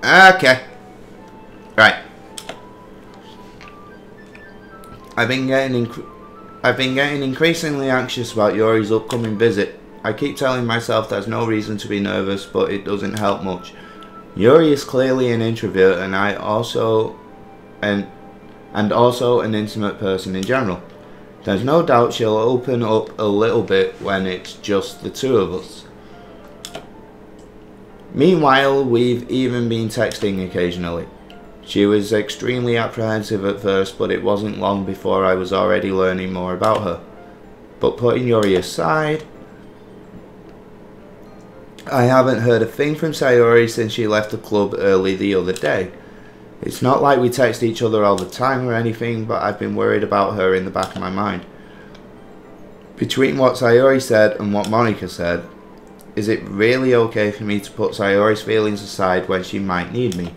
Okay. Right. I've been getting increasingly anxious about Yuri's upcoming visit. I keep telling myself there's no reason to be nervous, but it doesn't help much. Yuri is clearly an introvert, and also an intimate person in general. There's no doubt she'll open up a little bit when it's just the two of us. Meanwhile, we've even been texting occasionally. She was extremely apprehensive at first, but it wasn't long before I was already learning more about her. But putting Yuri aside, I haven't heard a thing from Sayori since she left the club early the other day. It's not like we text each other all the time or anything, but I've been worried about her in the back of my mind. Between what Sayori said and what Monika said, is it really okay for me to put Sayori's feelings aside when she might need me?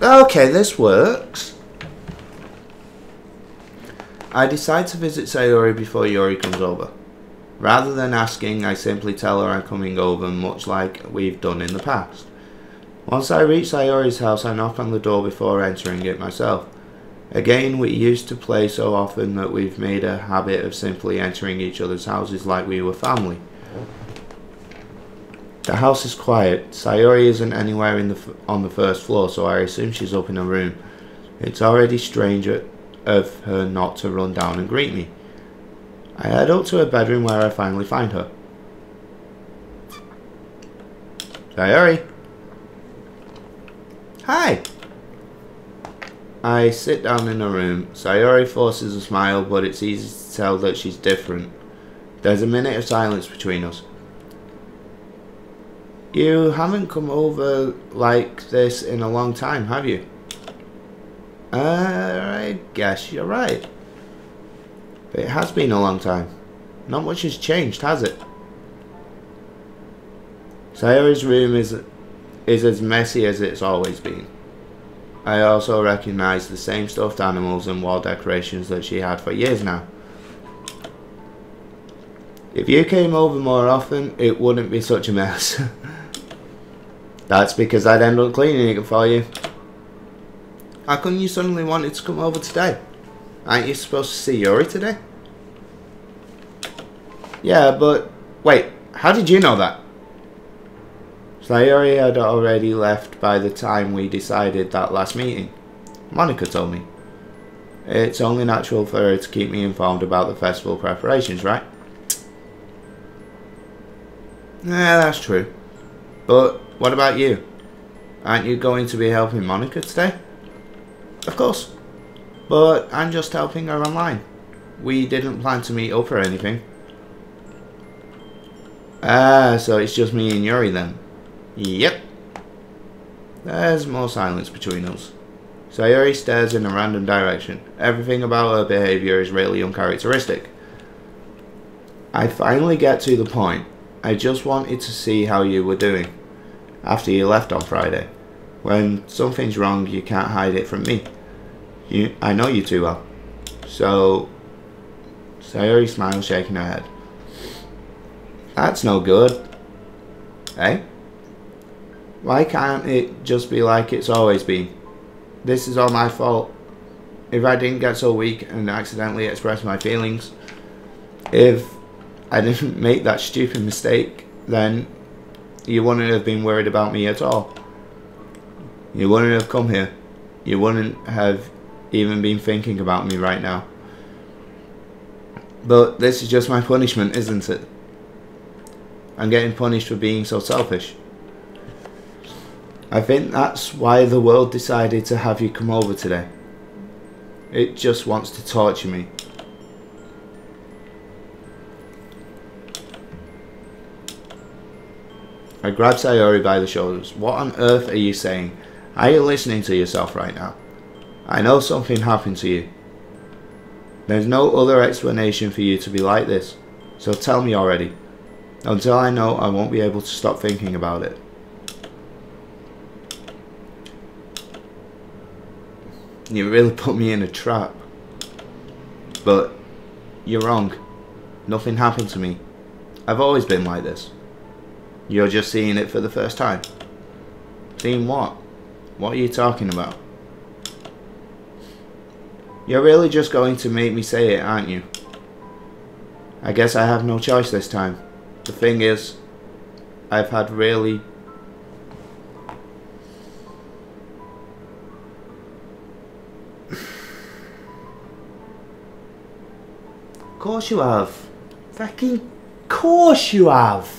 Okay, this works. I decide to visit Sayori before Yuri comes over. Rather than asking, I simply tell her I'm coming over, much like we've done in the past. Once I reach Sayori's house, I knock on the door before entering it myself. Again, we used to play so often that we've made a habit of simply entering each other's houses like we were family. The house is quiet. Sayori isn't anywhere on the first floor, so I assume she's up in her room. It's already strange of her not to run down and greet me. I head up to her bedroom where I finally find her. Sayori! Hi! I sit down in her room. Sayori forces a smile, but it's easy to tell that she's different. There's a minute of silence between us. You haven't come over like this in a long time, have you? I guess you're right. But it has been a long time. Not much has changed, has it? Sayori's room is as messy as it's always been. I also recognise the same stuffed animals and wall decorations that she had for years now. If you came over more often, it wouldn't be such a mess. That's because I'd end up cleaning it for you. How come you suddenly wanted to come over today? Aren't you supposed to see Yuri today? Yeah, but wait, how did you know that? Sayori had already left by the time we decided that last meeting. Monika told me. It's only natural for her to keep me informed about the festival preparations, right? Yeah, that's true. But what about you? Aren't you going to be helping Monika today? Of course. But I'm just helping her online. We didn't plan to meet up or anything. Ah, so it's just me and Yuri then. Yep. There's more silence between us. Sayori stares in a random direction. Everything about her behaviour is really uncharacteristic. I finally get to the point. I just wanted to see how you were doing after you left on Friday. When something's wrong, you can't hide it from me. I know you too well. So, Sayori smiles, shaking her head. That's no good. Eh? Why can't it just be like it's always been? This is all my fault. If I didn't get so weak and accidentally express my feelings, if I didn't make that stupid mistake, then you wouldn't have been worried about me at all. You wouldn't have come here. You wouldn't have even been thinking about me right now. But this is just my punishment, isn't it? I'm getting punished for being so selfish. I think that's why the world decided to have you come over today. It just wants to torture me. I grab Sayori by the shoulders. What on earth are you saying? Are you listening to yourself right now? I know something happened to you. There's no other explanation for you to be like this. So tell me already. Until I know, I won't be able to stop thinking about it. You really put me in a trap. But you're wrong. Nothing happened to me. I've always been like this. You're just seeing it for the first time. Seeing what? What are you talking about? You're really just going to make me say it, aren't you? I guess I have no choice this time. The thing is, I've had really... Of course you have. Fucking course you have.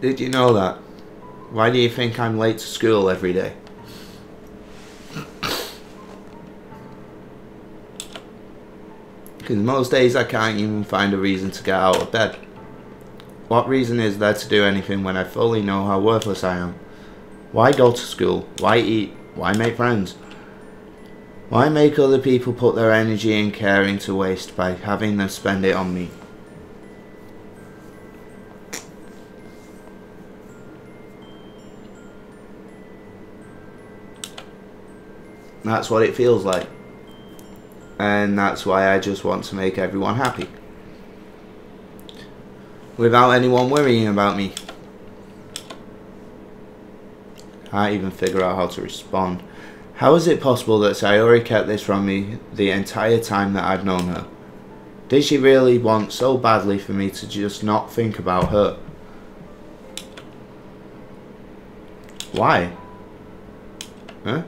Did you know that? Why do you think I'm late to school every day? Because most days I can't even find a reason to get out of bed. What reason is there to do anything when I fully know how worthless I am? Why go to school? Why eat? Why make friends? Why make other people put their energy and caring to waste by having them spend it on me? That's what it feels like. And that's why I just want to make everyone happy. Without anyone worrying about me. Can't even figure out how to respond. How is it possible that Sayori kept this from me the entire time that I've known her? Did she really want so badly for me to just not think about her? Why? Huh?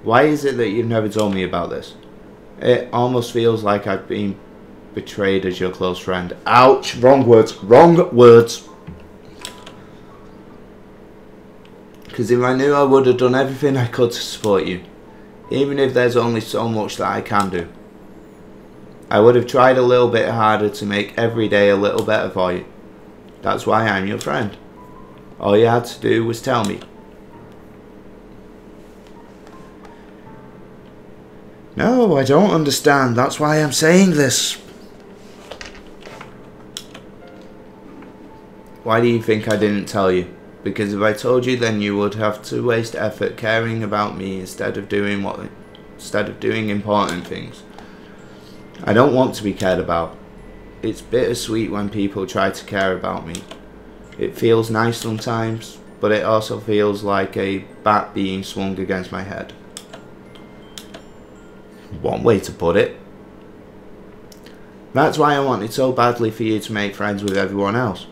Why is it that you've never told me about this? It almost feels like I've been betrayed as your close friend. Ouch! Wrong words. Wrong words. Because if I knew, I would have done everything I could to support you. Even if there's only so much that I can do. I would have tried a little bit harder to make every day a little better for you. That's why I'm your friend. All you had to do was tell me. No, I don't understand. That's why I'm saying this. Why do you think I didn't tell you? Because if I told you, then you would have to waste effort caring about me instead of doing important things. I don't want to be cared about. It's bittersweet when people try to care about me. It feels nice sometimes, but it also feels like a bat being swung against my head. One way to put it. That's why I wanted so badly for you to make friends with everyone else.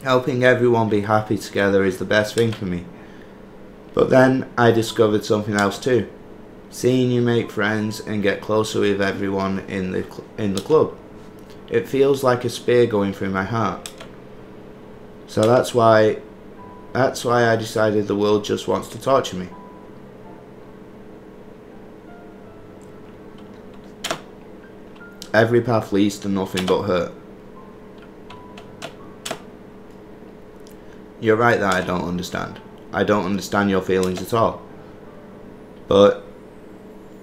Helping everyone be happy together is the best thing for me. But then I discovered something else too. Seeing you make friends and get closer with everyone in the club. It feels like a spear going through my heart. So that's why I decided the world just wants to torture me. Every path leads to nothing but hurt. You're right that I don't understand. I don't understand your feelings at all. But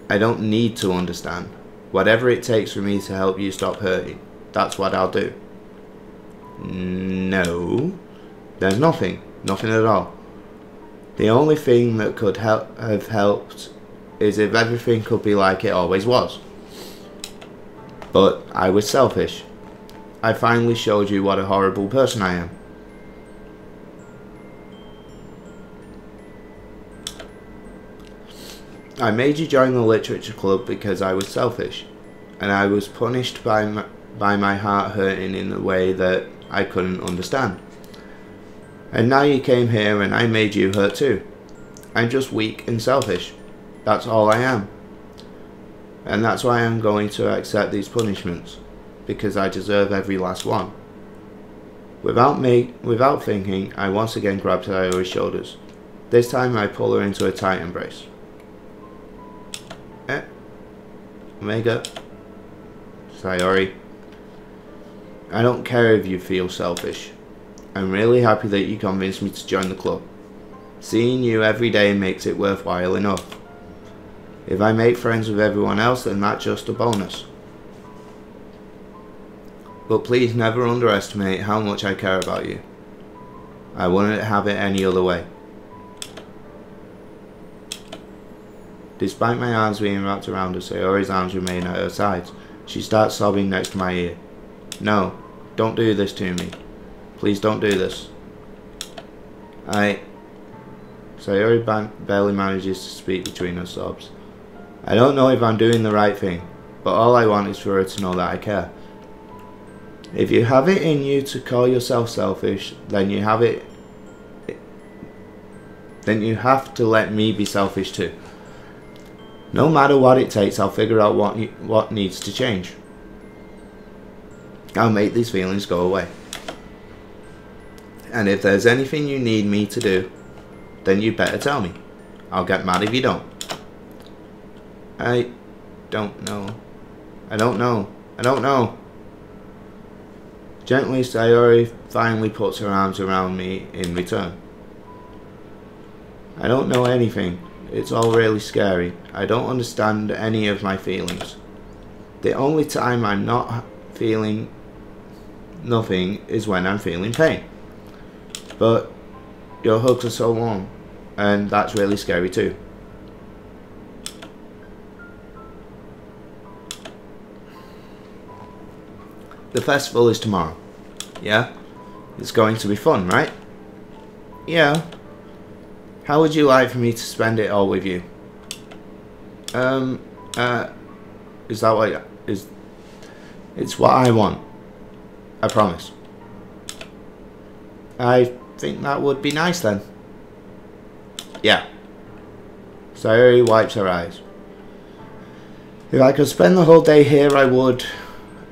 I don't need to understand. Whatever it takes for me to help you stop hurting, that's what I'll do. No, there's nothing. Nothing at all. The only thing that could have helped is if everything could be like it always was. But I was selfish. I finally showed you what a horrible person I am. I made you join the literature club because I was selfish, and I was punished by my heart hurting in a way that I couldn't understand. And now you came here and I made you hurt too. I'm just weak and selfish. That's all I am. And that's why I'm going to accept these punishments, because I deserve every last one. Without thinking, I once again grabbed Sayori's shoulders. This time I pull her into a tight embrace. Omega. Sayori. I don't care if you feel selfish. I'm really happy that you convinced me to join the club. Seeing you every day makes it worthwhile enough. If I make friends with everyone else, then that's just a bonus. But please never underestimate how much I care about you. I wouldn't have it any other way. Despite my arms being wrapped around her, Sayori's arms remain at her sides. She starts sobbing next to my ear. No, don't do this to me. Please don't do this. Sayori barely manages to speak between her sobs. I don't know if I'm doing the right thing, but all I want is for her to know that I care. If you have it in you to call yourself selfish, then you have to let me be selfish too. No matter what it takes, I'll figure out what needs to change. I'll make these feelings go away. And if there's anything you need me to do, then you better tell me. I'll get mad if you don't. I don't know. Gently, Sayori finally puts her arms around me in return. I don't know anything. It's all really scary. I don't understand any of my feelings. The only time I'm not feeling nothing is when I'm feeling pain. But your hugs are so warm, and that's really scary too. The festival is tomorrow. Yeah? It's going to be fun, right? Yeah. How would you like for me to spend it all with you? Is that what it's what I want. I promise. I think that would be nice then. Yeah. Sayori wipes her eyes. If I could spend the whole day here, I would.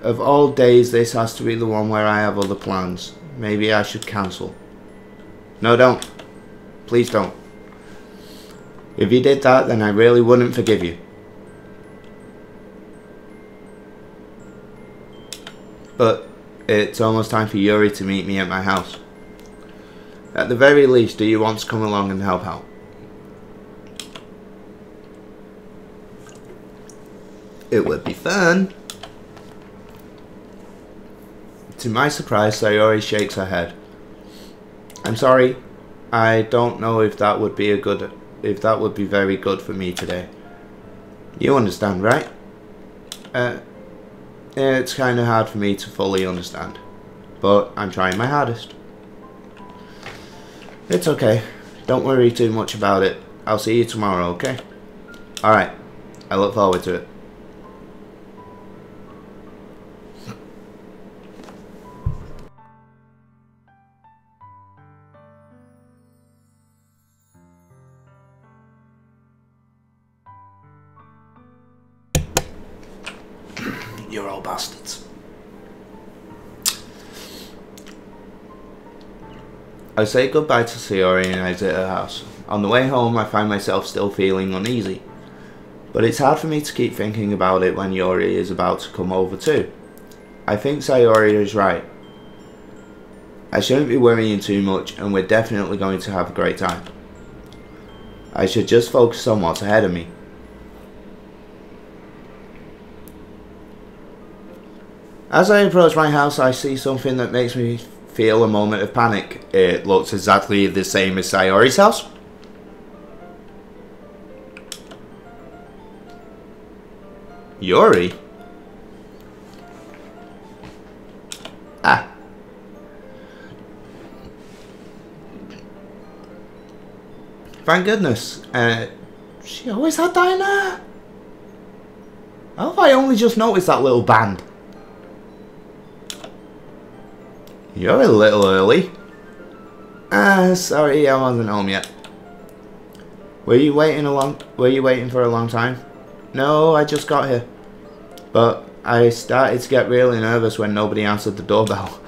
Of all days, this has to be the one where I have other plans. Maybe I should cancel. No, don't. Please don't. If you did that, then I really wouldn't forgive you. But it's almost time for Yuri to meet me at my house. At the very least, do you want to come along and help out? It would be fun. To my surprise, Sayori shakes her head. I'm sorry. I don't know if that would be very good for me today. You understand, right? It's kind of hard for me to fully understand, but I'm trying my hardest. It's okay. Don't worry too much about it. I'll see you tomorrow, okay? Alright. I look forward to it. You're all bastards. I say goodbye to Sayori and exit her house. On the way home, I find myself still feeling uneasy. But it's hard for me to keep thinking about it when Yuri is about to come over too. I think Sayori is right. I shouldn't be worrying too much, and we're definitely going to have a great time. I should just focus on what's ahead of me. As I approach my house, I see something that makes me feel a moment of panic. It looks exactly the same as Sayori's house. Yuri? Ah. Thank goodness. She always had that in her. How have I only just noticed that little band? You're a little early. Sorry, I wasn't home yet. Were you waiting for a long time? No, I just got here. But I started to get really nervous when nobody answered the doorbell.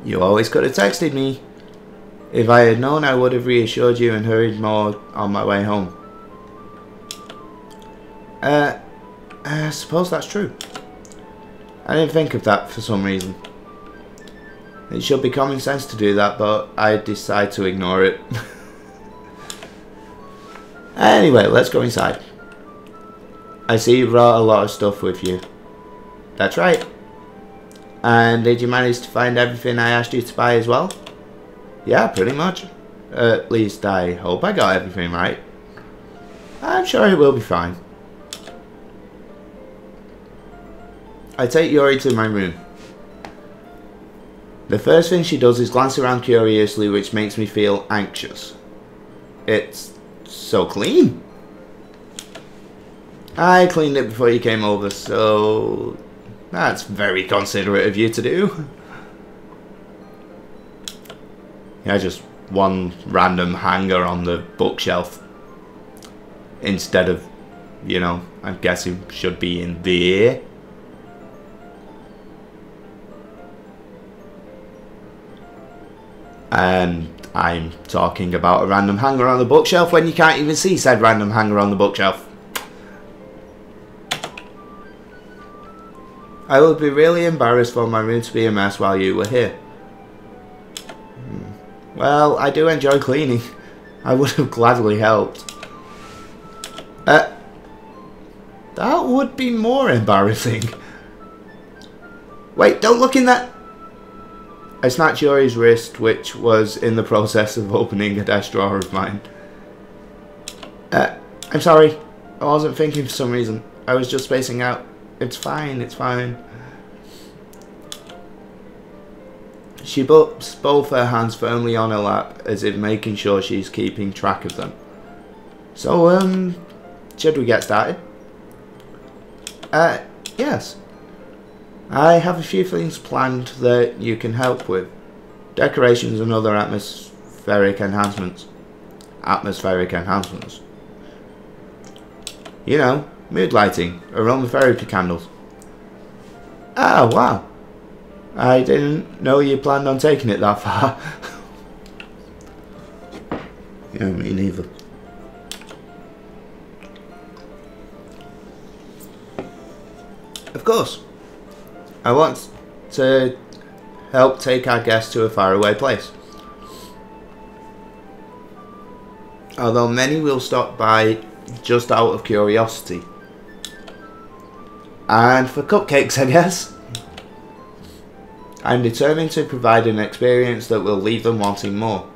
You always could have texted me. If I had known, I would have reassured you and hurried more on my way home. I suppose that's true. I didn't think of that for some reason. It should be common sense to do that, but I decide to ignore it. Anyway, let's go inside. I see you brought a lot of stuff with you. That's right. And did you manage to find everything I asked you to buy as well? Yeah, pretty much. At least I hope I got everything right. I'm sure it will be fine. I take Yuri to my room. The first thing she does is glance around curiously, which makes me feel anxious. It's so clean. I cleaned it before you came over, so that's very considerate of you to do. Yeah, just one random hanger on the bookshelf instead of, you know, I'm guessing should be in there. And I'm talking about a random hanger on the bookshelf when you can't even see said random hanger on the bookshelf. I would be really embarrassed for my room to be a mess while you were here. Well, I do enjoy cleaning. I would have gladly helped. That would be more embarrassing. Wait, don't look in that. I snatched Yuri's wrist, which was in the process of opening a desk drawer of mine. I'm sorry. I wasn't thinking for some reason. I was just spacing out. It's fine, it's fine. She puts both her hands firmly on her lap, as if making sure she's keeping track of them. So, should we get started? Yes. I have a few things planned that you can help with. Decorations and other atmospheric enhancements. You know, mood lighting, aromatherapy candles. Ah, wow. I didn't know you planned on taking it that far. Yeah, me neither. Of course. I want to help take our guests to a faraway place. Although many will stop by just out of curiosity. And for cupcakes, I guess. I'm determined to provide an experience that will leave them wanting more.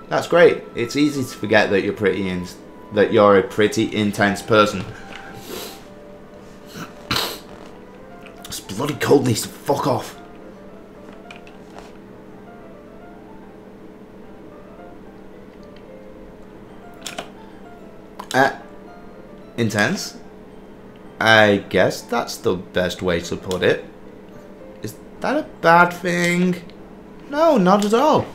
That's great. It's easy to forget that you're a pretty intense person. This bloody cold needs to fuck off. Intense? I guess that's the best way to put it. Is that a bad thing? No, not at all.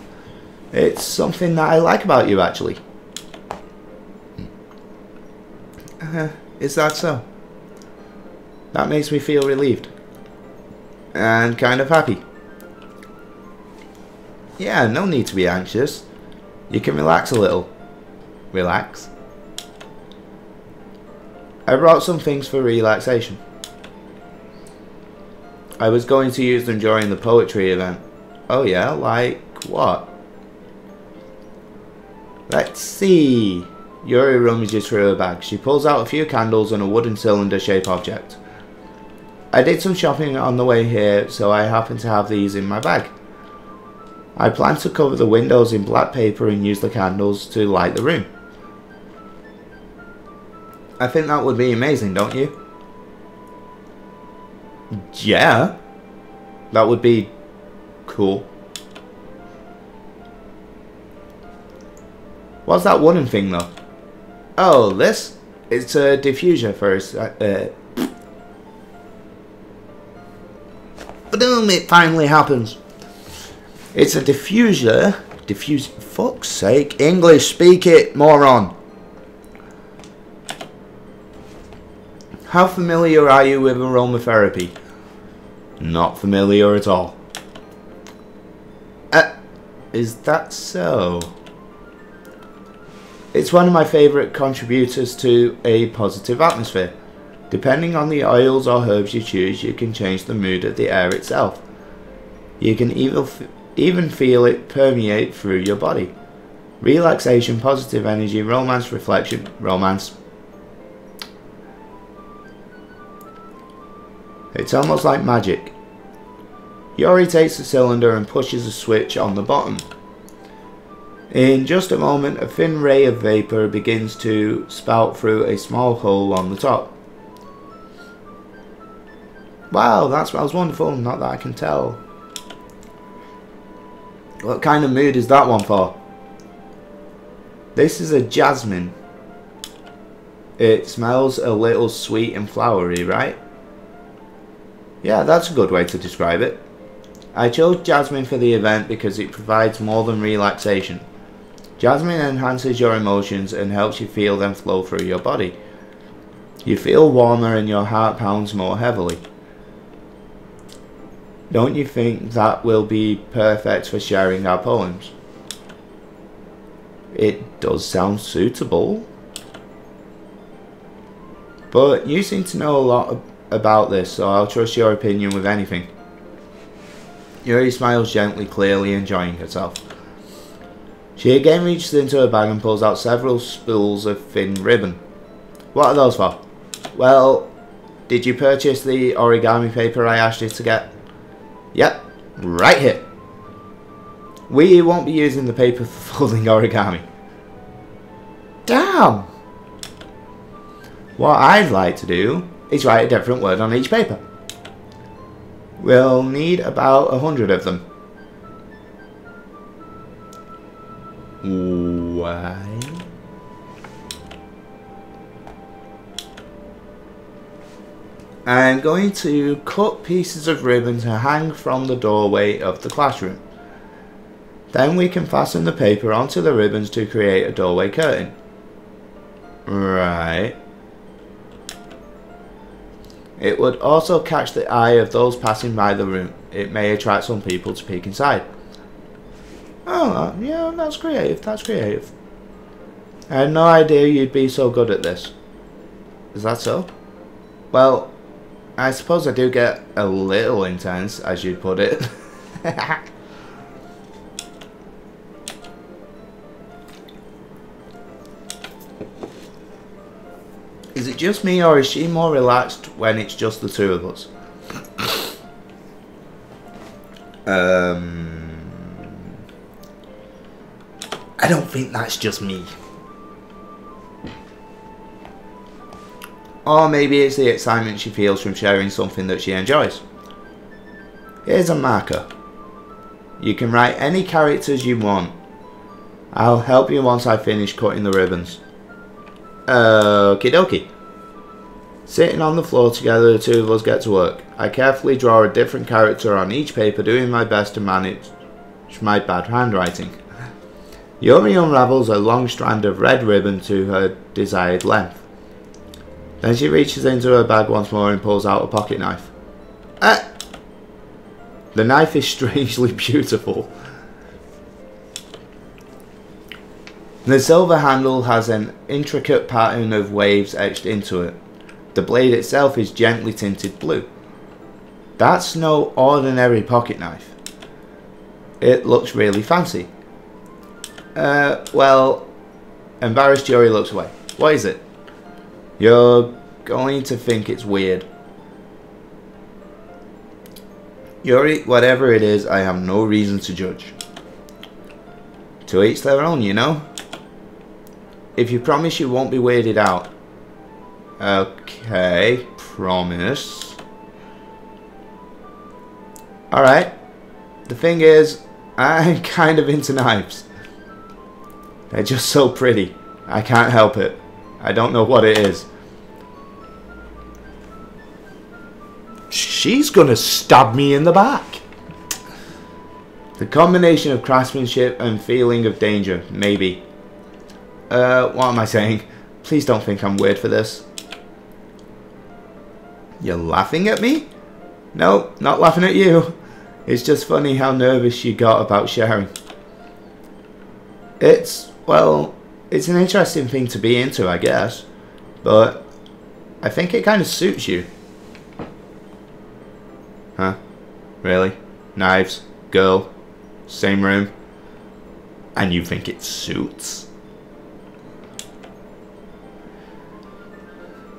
It's something that I like about you, actually. Is that so? That makes me feel relieved. And kind of happy. Yeah, no need to be anxious. You can relax a little. Relax? I brought some things for relaxation. I was going to use them during the poetry event. Oh yeah, like what? Let's see. Yuri rummages through her bag. She pulls out a few candles and a wooden cylinder-shaped object. I did some shopping on the way here, so I happen to have these in my bag. I plan to cover the windows in black paper and use the candles to light the room. I think that would be amazing, don't you? Yeah. That would be cool. What's that wooden thing though? Oh, this? It's a diffuser for boom, it finally happens. It's a diffuser. Fuck's sake. English, speak it, moron. How familiar are you with aromatherapy? Not familiar at all. Is that so? It's one of my favourite contributors to a positive atmosphere. Depending on the oils or herbs you choose, you can change the mood of the air itself. You can even feel it permeate through your body. Relaxation, positive energy, romance, reflection, romance. It's almost like magic. Yuri takes the cylinder and pushes a switch on the bottom. In just a moment, a thin ray of vapour begins to spout through a small hole on the top. Wow, that smells wonderful. Not that I can tell. What kind of mood is that one for? This is a jasmine. It smells a little sweet and flowery, right? Yeah, that's a good way to describe it. I chose jasmine for the event because it provides more than relaxation. Jasmine enhances your emotions and helps you feel them flow through your body. You feel warmer and your heart pounds more heavily. Don't you think that will be perfect for sharing our poems? It does sound suitable. But you seem to know a lot about this, so I'll trust your opinion with anything. Yuri smiles gently, clearly enjoying herself. She again reaches into her bag and pulls out several spools of thin ribbon. What are those for? Well, did you purchase the origami paper I asked you to get? Yep, right here. We won't be using the paper for folding origami. Damn! What I'd like to do is write a different word on each paper. We'll need about 100 of them. Why? I'm going to cut pieces of ribbon to hang from the doorway of the classroom. Then we can fasten the paper onto the ribbons to create a doorway curtain. Right. It would also catch the eye of those passing by the room. It may attract some people to peek inside. Oh, yeah, that's creative, that's creative. I had no idea you'd be so good at this. Is that so? Well, I suppose I do get a little intense, as you'd put it. Is it just me, or is she more relaxed when it's just the two of us? I don't think that's just me. Or maybe it's the excitement she feels from sharing something that she enjoys. Here's a marker. You can write any characters you want. I'll help you once I finish cutting the ribbons. Okie dokie. Sitting on the floor together, the two of us get to work. I carefully draw a different character on each paper, doing my best to manage my bad handwriting. Yuri unravels a long strand of red ribbon to her desired length. Then she reaches into her bag once more and pulls out a pocket knife. The knife is strangely beautiful. The silver handle has an intricate pattern of waves etched into it. The blade itself is gently tinted blue. That's no ordinary pocket knife. It looks really fancy. Well, embarrassed Yuri looks away. What is it? You're going to think it's weird. Yuri, whatever it is, I have no reason to judge. To each their own, you know? If you promise you won't be weirded out. Okay, promise. Alright. The thing is, I'm kind of into knives. They're just so pretty. I can't help it. I don't know what it is. She's gonna stab me in the back. The combination of craftsmanship and feeling of danger, maybe. What am I saying? Please don't think I'm weird for this. You're laughing at me? No, not laughing at you. It's just funny how nervous you got about sharing. Well, it's an interesting thing to be into, I guess. But I think it kind of suits you. Huh? Really? Knives? Girl? Same room? And you think it suits?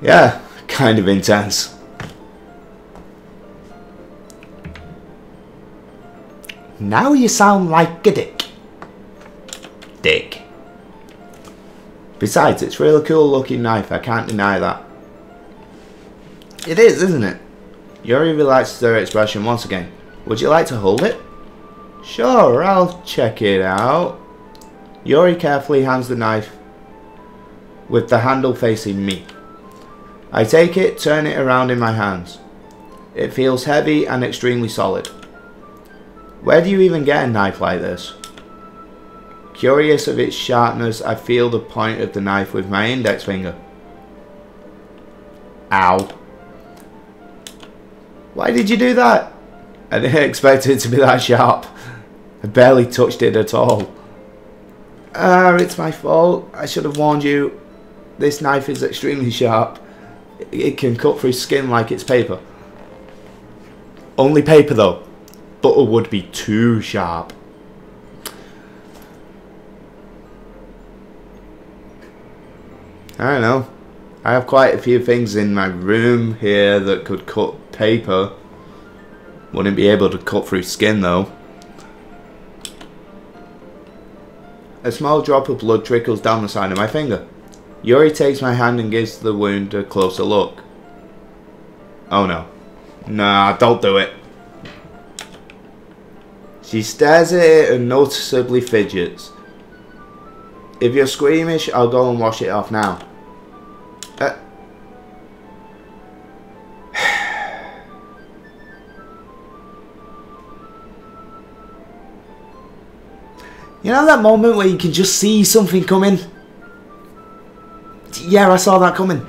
Yeah, kind of intense. Now you sound like a dick. Dick. Besides, it's a really cool looking knife, I can't deny that. It is, isn't it? Yuri relaxes her expression once again. Would you like to hold it? Sure, I'll check it out. Yuri carefully hands the knife with the handle facing me. I take it, turn it around in my hands. It feels heavy and extremely solid. Where do you even get a knife like this? Curious of its sharpness, I feel the point of the knife with my index finger. Ow. Why did you do that? I didn't expect it to be that sharp. I barely touched it at all. It's my fault. I should have warned you. This knife is extremely sharp. It can cut through skin like it's paper. Only paper though. Butter would be too sharp. I don't know. I have quite a few things in my room here that could cut paper. Wouldn't be able to cut through skin though. A small drop of blood trickles down the side of my finger. Yuri takes my hand and gives the wound a closer look. Oh no. Nah, don't do it. She stares at it and noticeably fidgets. If you're squeamish, I'll go and wash it off now. You know that moment where you can just see something coming? Yeah, I saw that coming.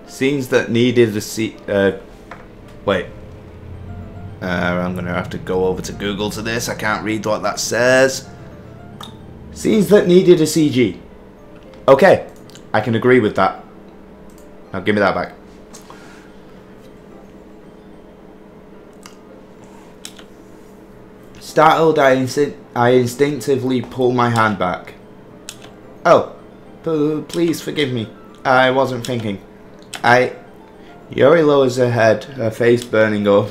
Scenes that needed a wait. I'm gonna have to go over to Google to this. I can't read what that says. Scenes that needed a CG. Okay, I can agree with that. Now give me that back. Startled, I instinctively pull my hand back. Oh, please forgive me. I wasn't thinking. Yuri lowers her head, her face burning up.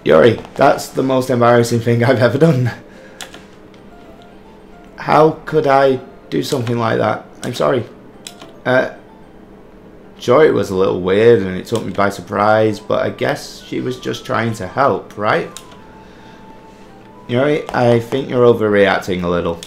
Yuri, that's the most embarrassing thing I've ever done. How could I do something like that? I'm sorry. Sure, it was a little weird and it took me by surprise, but I guess she was just trying to help, right? Yuri, I think you're overreacting a little.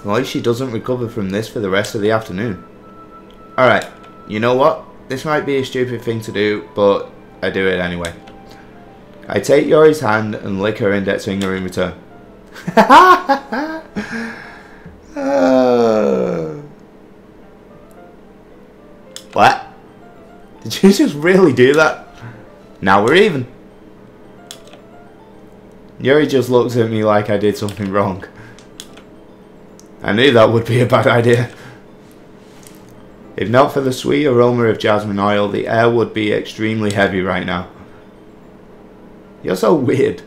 Why she doesn't recover from this for the rest of the afternoon. Alright, you know what? This might be a stupid thing to do, but I do it anyway. I take Yuri's hand and lick her index finger in return. What? Did you just really do that? Now we're even. Yuri just looks at me like I did something wrong. I knew that would be a bad idea. If not for the sweet aroma of jasmine oil, the air would be extremely heavy right now. You're so weird.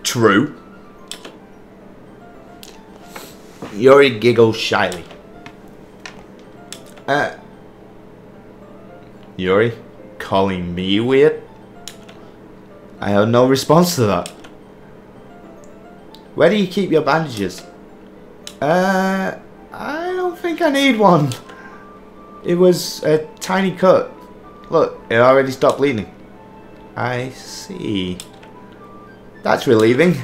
True. Yuri giggles shyly. Yuri? Calling me weird? I had no response to that. Where do you keep your bandages? I don't think I need one. It was a tiny cut. Look, it already stopped bleeding. I see. That's relieving.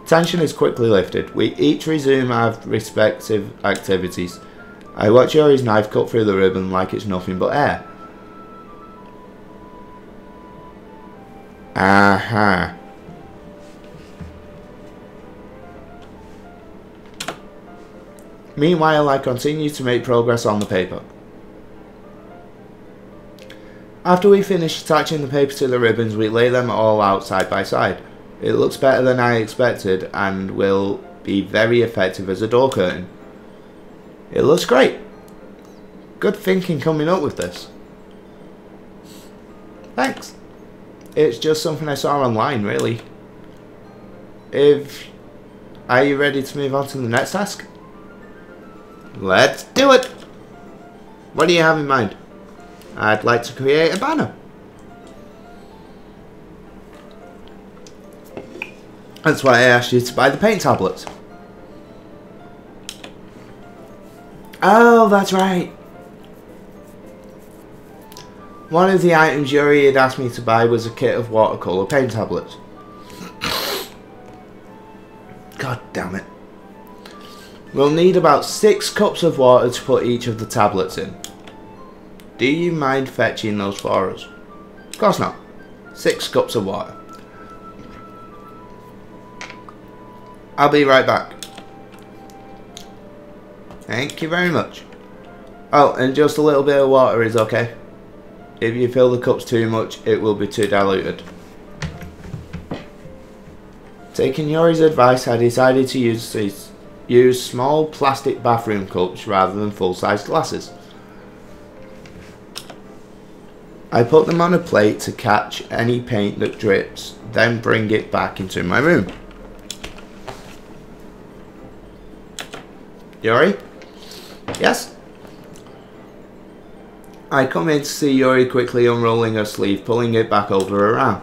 Tension is quickly lifted. We each resume our respective activities. I watch Yuri's knife cut through the ribbon like it's nothing but air. Aha. Meanwhile, I continue to make progress on the paper. After we finish attaching the paper to the ribbons, we lay them all out side by side. It looks better than I expected and will be very effective as a door curtain. It looks great. Good thinking coming up with this. Thanks. It's just something I saw online, really. Are you ready to move on to the next task? Let's do it! What do you have in mind? I'd like to create a banner. That's why I asked you to buy the paint tablets. Oh, that's right. One of the items Yuri had asked me to buy was a kit of watercolour paint tablets. God damn it. We'll need about 6 cups of water to put each of the tablets in. Do you mind fetching those for us? Of course not. 6 cups of water. I'll be right back. Thank you very much. Oh, and just a little bit of water is okay. If you fill the cups too much, it will be too diluted. Taking Yori's advice, I decided to use small plastic bathroom cups rather than full-size glasses. I put them on a plate to catch any paint that drips, then bring it back into my room. Yori? Yes? I come in to see Yori quickly unrolling her sleeve, pulling it back over her arm.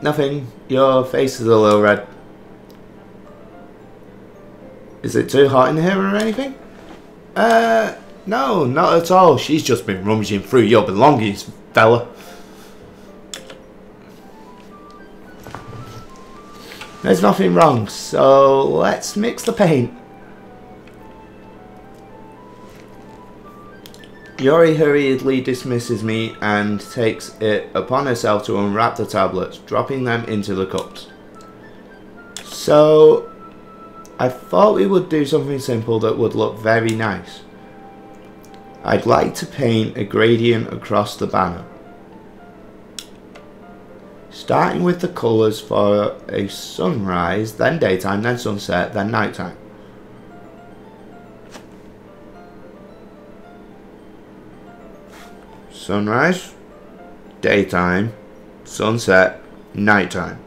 Nothing. Your face is a little red. Is it too hot in here or anything? No, not at all. She's just been rummaging through your belongings, fella. There's nothing wrong, so let's mix the paint. Yori hurriedly dismisses me and takes it upon herself to unwrap the tablets, dropping them into the cups. So, I thought we would do something simple that would look very nice. I'd like to paint a gradient across the banner. Starting with the colours for a sunrise, then daytime, then sunset, then nighttime. Sunrise, daytime, sunset, nighttime.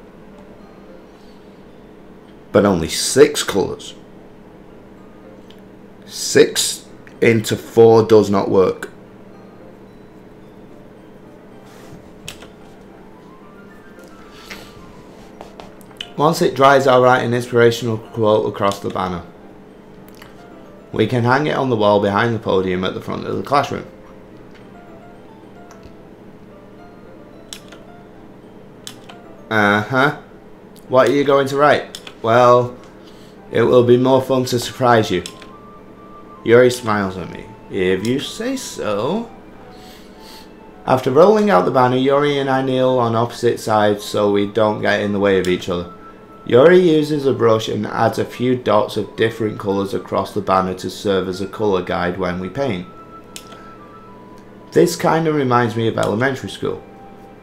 But only 6 colours. 6 into 4 does not work. Once it dries, I'll write an inspirational quote across the banner. We can hang it on the wall behind the podium at the front of the classroom. What are you going to write? Well, it will be more fun to surprise you. Yuri smiles at me. If you say so. After rolling out the banner, Yuri and I kneel on opposite sides so we don't get in the way of each other. Yuri uses a brush and adds a few dots of different colours across the banner to serve as a colour guide when we paint. This kind of reminds me of elementary school.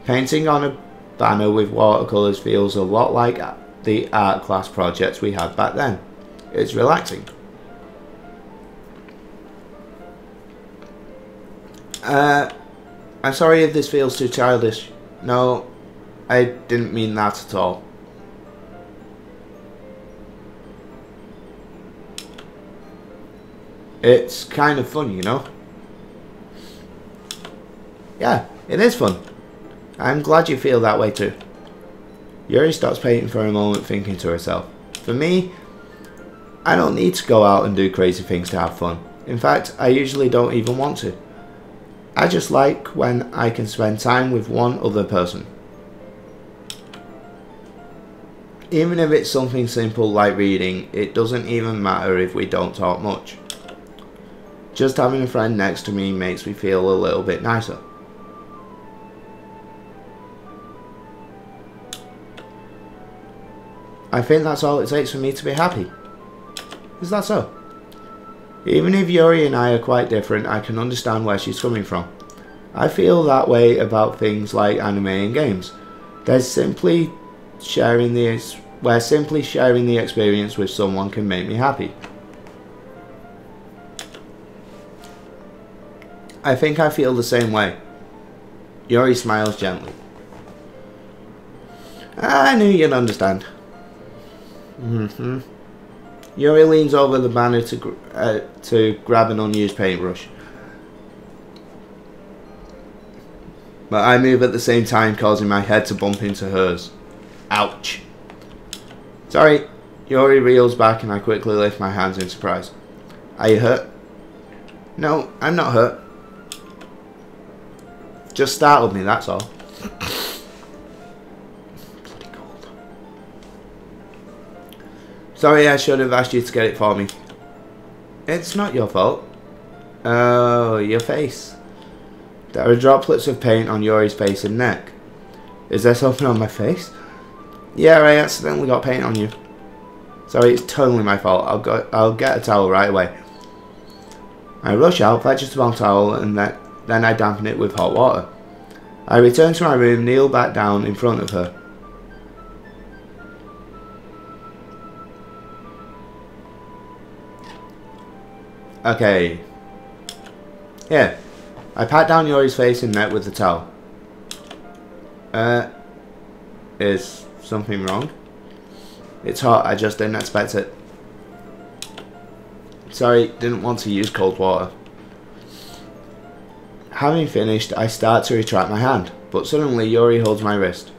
Painting on a banner with watercolours feels a lot like the art class projects we had back then. It's relaxing. I'm sorry if this feels too childish. No, I didn't mean that at all. It's kind of fun, you know? Yeah, it is fun. I'm glad you feel that way too. Yuri stops painting for a moment, thinking to herself. For me, I don't need to go out and do crazy things to have fun. In fact, I usually don't even want to. I just like when I can spend time with one other person. Even if it's something simple like reading, it doesn't even matter if we don't talk much. Just having a friend next to me makes me feel a little bit nicer. I think that's all it takes for me to be happy. Is that so? Even if Yuri and I are quite different, I can understand where she's coming from. I feel that way about things like anime and games. Simply sharing the experience with someone can make me happy. I think I feel the same way. Yuri smiles gently. I knew you'd understand. Yuri leans over the banner to grab an unused paintbrush. But I move at the same time, causing my head to bump into hers. Ouch. Sorry. Yuri reels back and I quickly lift my hands in surprise. Are you hurt? No, I'm not hurt. Just startled me, that's all. Bloody cold. Sorry, I should have asked you to get it for me. It's not your fault. Oh, your face. There are droplets of paint on Yuri's face and neck. Is there something on my face? Yeah, I accidentally got paint on you. Sorry, it's totally my fault. I'll get a towel right away. I rush out, fetch a small towel, and then I dampen it with hot water. I return to my room, kneel back down in front of her. Okay. Here. I pat down Yuri's face and neck with the towel. Is something wrong? It's hot, I just didn't expect it. Sorry, didn't want to use cold water. Having finished, I start to retract my hand, but suddenly Yuri holds my wrist.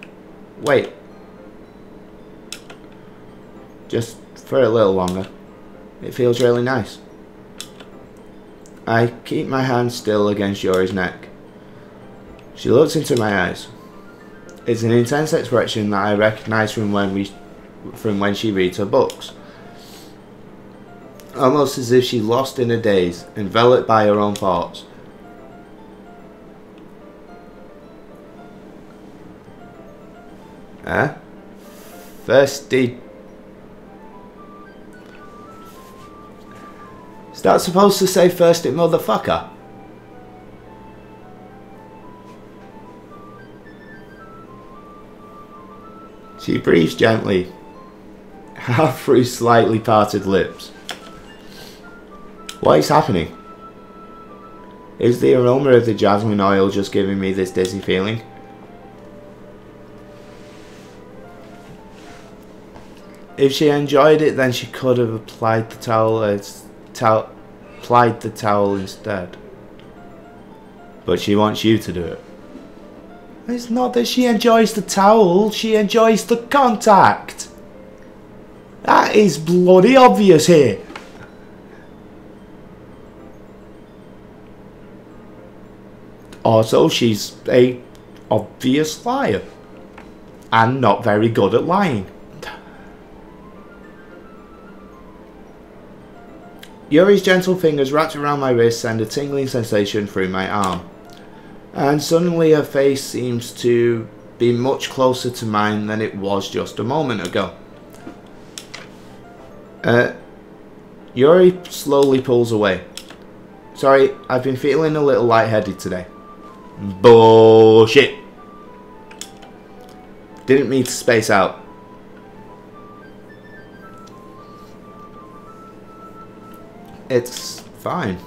Wait. Just for a little longer. It feels really nice. I keep my hand still against Yuri's neck. She looks into my eyes. It's an intense expression that I recognise from when she reads her books. Almost as if she's lost in a daze, enveloped by her own thoughts. Huh? Thirsty. Is that supposed to say thirsty motherfucker? She breathes gently, half through slightly parted lips. What is happening? Is the aroma of the jasmine oil just giving me this dizzy feeling? If she enjoyed it, then she could have applied the towel instead. But she wants you to do it. It's not that she enjoys the towel, she enjoys the contact. That is bloody obvious here. Also, she's a obvious liar. And not very good at lying. Yuri's gentle fingers wrapped around my wrist send a tingling sensation through my arm. And suddenly her face seems to be much closer to mine than it was just a moment ago. Yuri slowly pulls away. Sorry, I've been feeling a little lightheaded today. Bullshit. Didn't mean to space out. It's fine.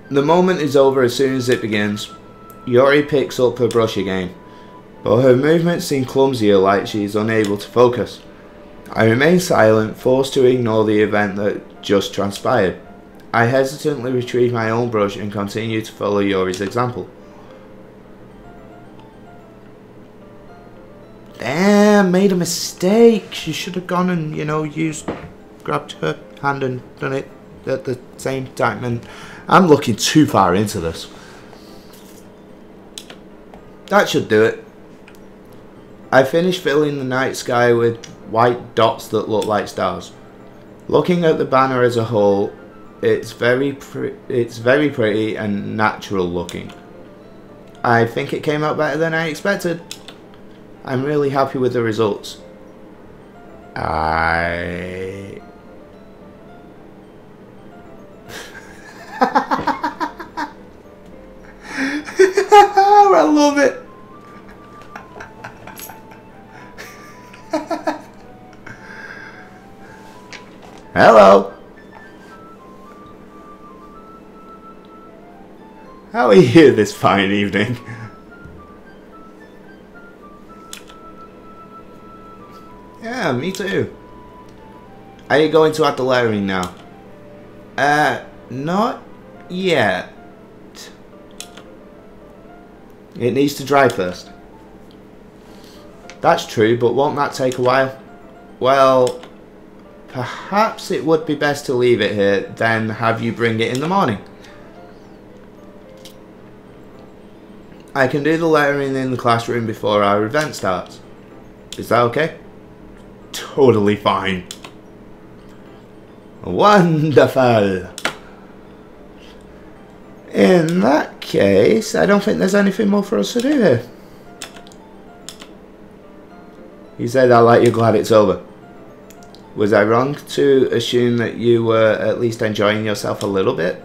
The moment is over as soon as it begins. Yuri picks up her brush again, but her movements seem clumsier, like she is unable to focus. I remain silent, forced to ignore the event that just transpired. I hesitantly retrieve my own brush and continue to follow Yuri's example. Damn, made a mistake. She should have gone and, grabbed her hand and done it at the same time, and I'm looking too far into this. That should do it. I finished filling the night sky with white dots that look like stars. Looking at the banner as a whole, it's very pretty and natural looking. I think it came out better than I expected. I'm really happy with the results. I love it. Hello. How are you this fine evening? Yeah, me too. Are you going to add the lettering now? Not yet. It needs to dry first. That's true, but won't that take a while? Well, perhaps it would be best to leave it here, then have you bring it in the morning. I can do the lettering in the classroom before our event starts. Is that okay? Totally fine. Wonderful. In that case, I don't think there's anything more for us to do here. You say that like you're glad it's over. Was I wrong to assume that you were at least enjoying yourself a little bit?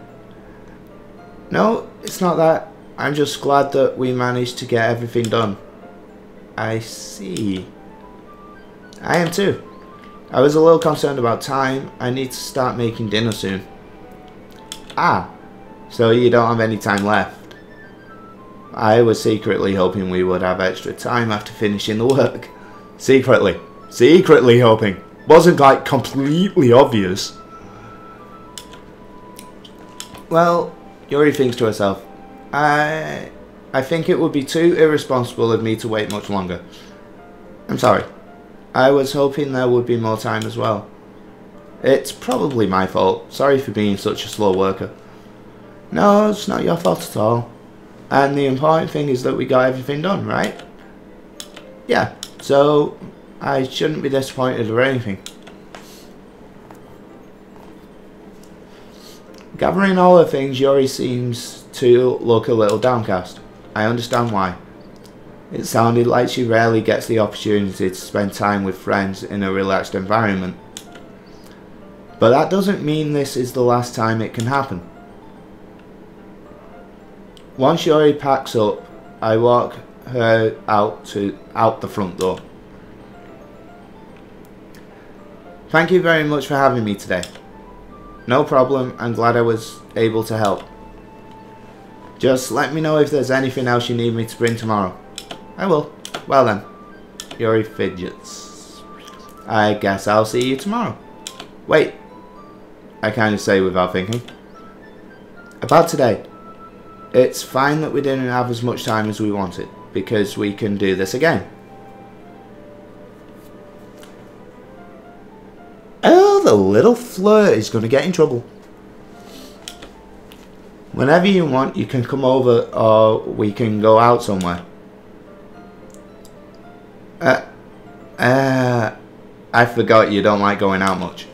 No, it's not that. I'm just glad that we managed to get everything done. I see. I am too. I was a little concerned about time. I need to start making dinner soon. Ah, so you don't have any time left. I was secretly hoping we would have extra time after finishing the work. Secretly hoping. Wasn't like completely obvious. Well, Yuri thinks to herself, I think it would be too irresponsible of me to wait much longer. I'm sorry. I was hoping there would be more time as well. It's probably my fault. Sorry for being such a slow worker. No, it's not your fault at all. And the important thing is that we got everything done, right? Yeah, so I shouldn't be disappointed or anything. Gathering all the things, Yuri seems to look a little downcast. I understand why. It sounded like she rarely gets the opportunity to spend time with friends in a relaxed environment. But that doesn't mean this is the last time it can happen. Once Yuri packs up, I walk her out the front door. Thank you very much for having me today. No problem, I'm glad I was able to help. Just let me know if there's anything else you need me to bring tomorrow. I will. Well then. Yuri fidgets. I guess I'll see you tomorrow. Wait. I kind of say without thinking. About today. It's fine that we didn't have as much time as we wanted, because we can do this again. Oh, the little flirt is going to get in trouble. Whenever you want, you can come over or we can go out somewhere. I forgot you don't like going out much.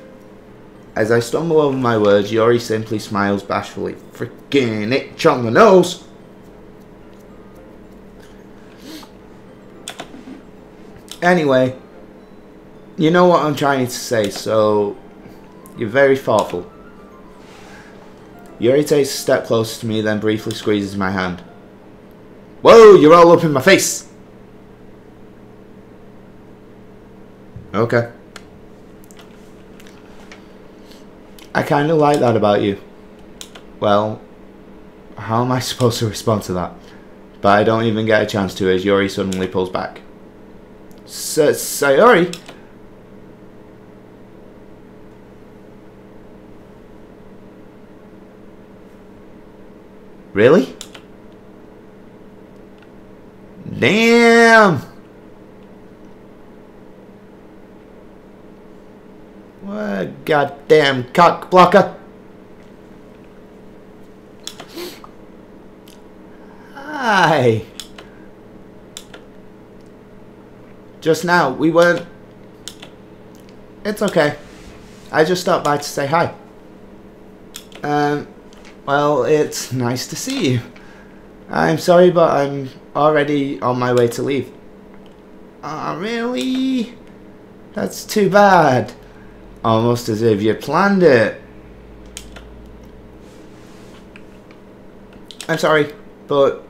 As I stumble over my words, Yuri simply smiles bashfully. Freaking itch on the nose! Anyway, you know what I'm trying to say, so you're very thoughtful. Yuri takes a step closer to me, then briefly squeezes my hand. Whoa, you're all up in my face! Okay. I kind of like that about you. Well, how am I supposed to respond to that? But I don't even get a chance to as Yuri suddenly pulls back. Sayori? Really? Damn! What a goddamn cock blocker! Hi! Just now, we weren't... It's okay. I just stopped by to say hi. Well, it's nice to see you. I'm sorry, but I'm already on my way to leave. Oh, really? That's too bad. Almost as if you planned it. I'm sorry, but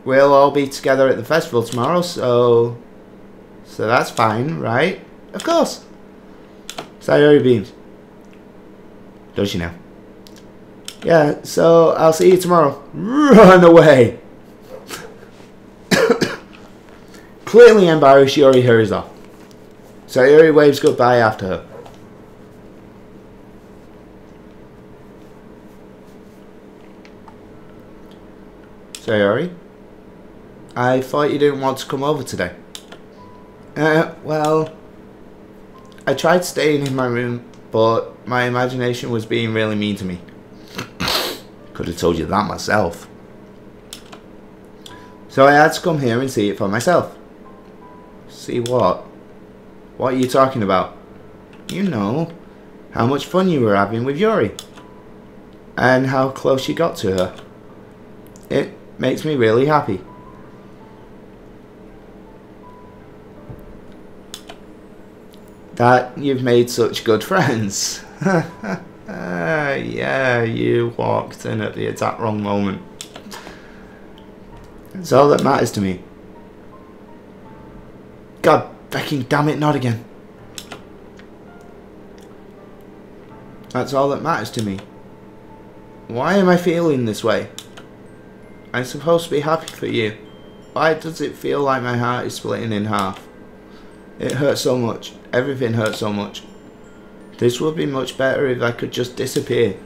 we'll all be together at the festival tomorrow, so that's fine, right? Of course. Sayori beams. Does she now? Yeah, so I'll see you tomorrow. Run away! Clearly embarrassed, Yuri hurries off. Sayori waves goodbye after her. Sayori? I thought you didn't want to come over today. Well, I tried staying in my room, but my imagination was being really mean to me. Could have told you that myself. So I had to come here and see it for myself. See what? What are you talking about? You know, how much fun you were having with Yuri. And how close you got to her. It makes me really happy. That you've made such good friends. Yeah, you walked in at the exact wrong moment. It's all that matters to me. God fucking damn it, not again. That's all that matters to me. Why am I feeling this way? I'm supposed to be happy for you. Why does it feel like my heart is splitting in half? It hurts so much. Everything hurts so much. This would be much better if I could just disappear.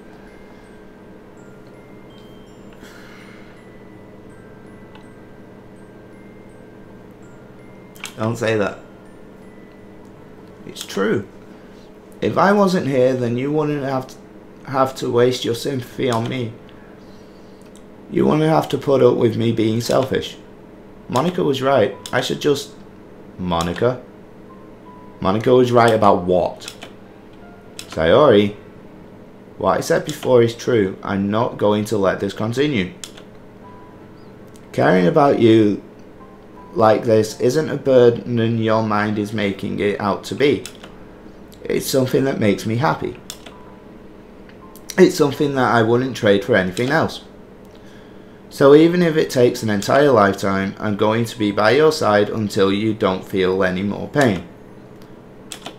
Don't say that. It's true. If I wasn't here, then you wouldn't have to waste your sympathy on me. You wouldn't have to put up with me being selfish. Monica was right. I should just... Monica? Monica was right about what? Sayori, what I said before is true. I'm not going to let this continue. Caring about you like this isn't a burden your mind is making it out to be. It's something that makes me happy. It's something that I wouldn't trade for anything else. So even if it takes an entire lifetime, I'm going to be by your side until you don't feel any more pain.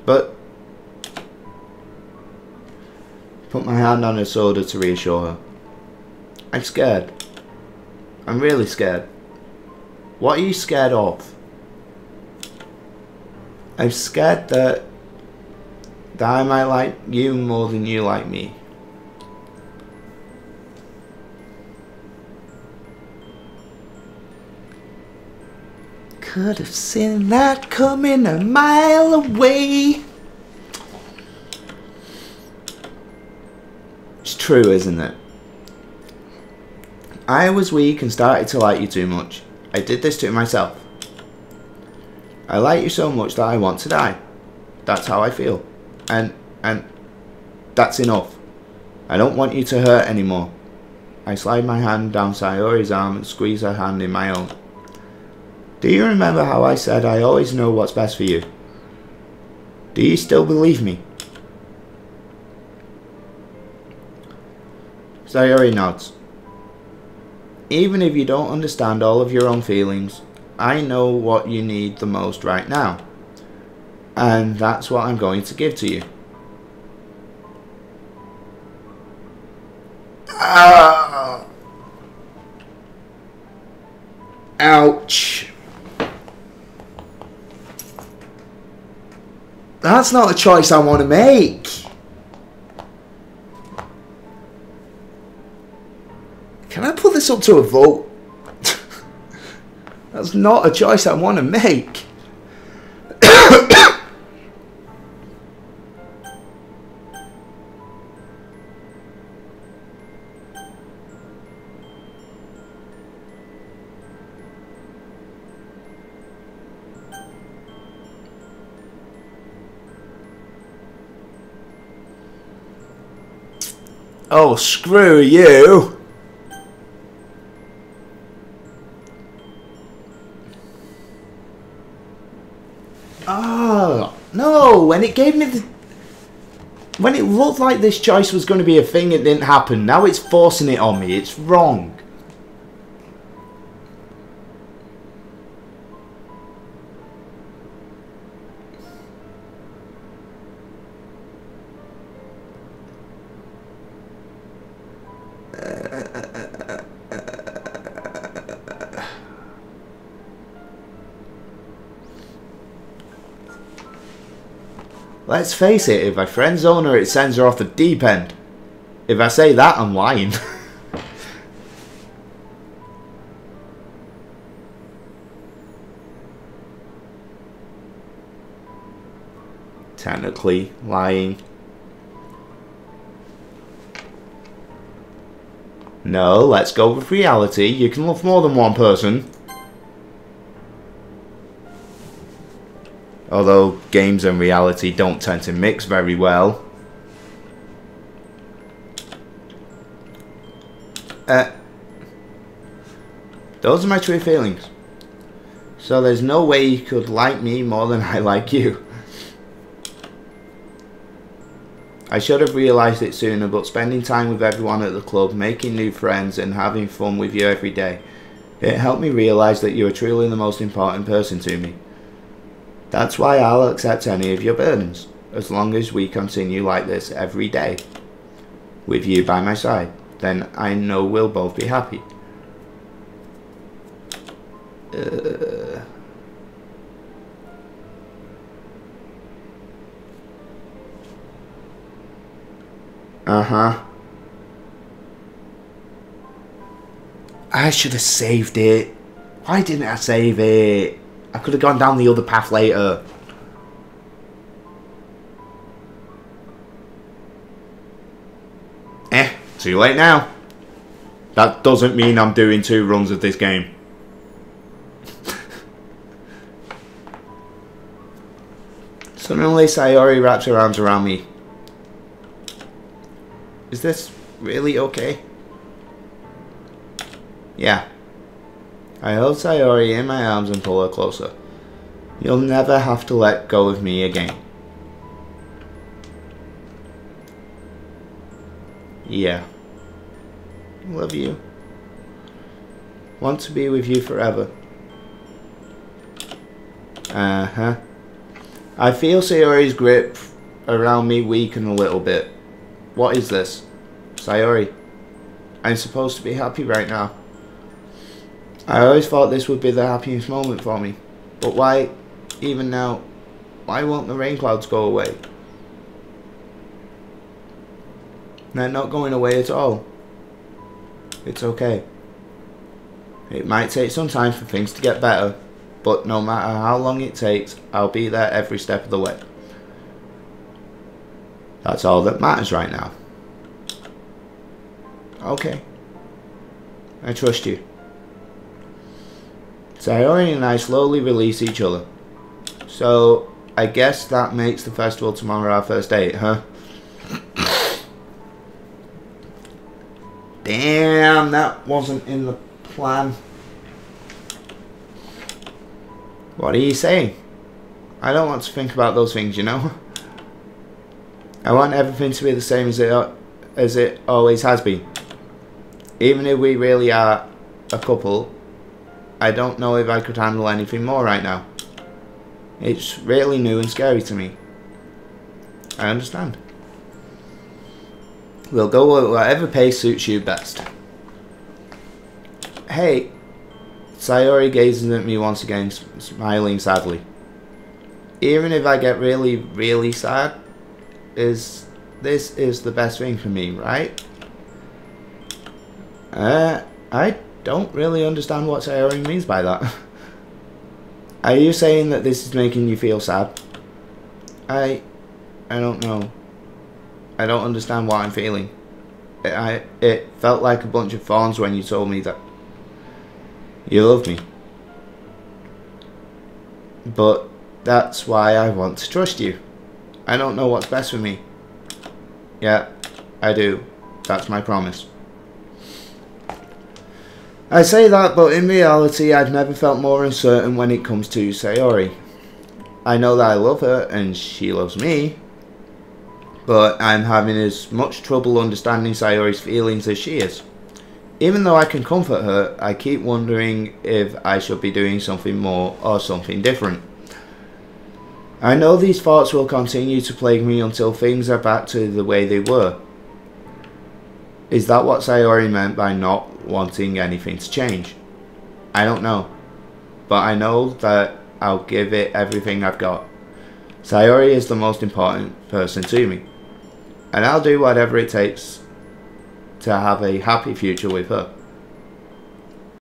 But... Put my hand on her shoulder to reassure her. I'm scared. I'm really scared. What are you scared of? I'm scared that I might like you more than you like me. Could have seen that coming a mile away. It's true, isn't it? I was weak and started to like you too much. I did this to myself. I like you so much that I want to die. That's how I feel. And that's enough. I don't want you to hurt anymore. I slide my hand down Sayori's arm and squeeze her hand in my own. Do you remember how I said I always know what's best for you? Do you still believe me? Sayori nods. Even if you don't understand all of your own feelings, I know what you need the most right now. And that's what I'm going to give to you. Ouch. That's not a choice I want to make. Can I put this up to a vote? That's not a choice I want to make. Oh, screw you. Oh, no, when it gave me the... When it looked like this choice was going to be a thing, it didn't happen. Now it's forcing it on me. It's wrong. Let's face it, if I friend zone her, it sends her off the deep end. If I say that, I'm lying. Technically lying. No, let's go with reality. You can love more than one person. Although games and reality don't tend to mix very well. Those are my true feelings. So there's no way you could like me more than I like you. I should have realised it sooner, but spending time with everyone at the club, making new friends and having fun with you every day, it helped me realise that you are truly the most important person to me. That's why I'll accept any of your burdens, as long as we continue like this every day. With you by my side, then I know we'll both be happy. I should have saved it. Why didn't I save it? I could have gone down the other path later. Too late now. That doesn't mean I'm doing 2 runs of this game. Suddenly Sayori wraps her arms around me. Is this really okay? Yeah. I hold Sayori in my arms and pull her closer. You'll never have to let go of me again. Yeah. Love you. Want to be with you forever. I feel Sayori's grip around me weaken a little bit. What is this? Sayori, I'm supposed to be happy right now. I always thought this would be the happiest moment for me. But why, even now, why won't the rain clouds go away? They're not going away at all. It's okay. It might take some time for things to get better, but no matter how long it takes, I'll be there every step of the way. That's all that matters right now. Okay. I trust you. Sayori and I slowly release each other. So, I guess that makes the festival tomorrow our first date, huh? Damn, that wasn't in the plan. What are you saying? I don't want to think about those things, you know? I want everything to be the same as it always has been. Even if we really are a couple, I don't know if I could handle anything more right now. It's really new and scary to me. I understand. We'll go at whatever pace suits you best. Hey. Sayori gazes at me once again, smiling sadly. Even if I get really, really sad, this is the best thing for me, right? I don't really understand what Sayori means by that. Are you saying that this is making you feel sad? I don't know. I don't understand what I'm feeling. It felt like a bunch of thorns when you told me that you love me. But that's why I want to trust you. I don't know what's best for me. Yeah, I do. That's my promise. I say that, but in reality, I've never felt more uncertain when it comes to Sayori. I know that I love her, and she loves me, but I'm having as much trouble understanding Sayori's feelings as she is. Even though I can comfort her, I keep wondering if I should be doing something more or something different. I know these thoughts will continue to plague me until things are back to the way they were. Is that what Sayori meant by not wanting anything to change? I don't know. But I know that I'll give it everything I've got. Sayori is the most important person to me. And I'll do whatever it takes to have a happy future with her.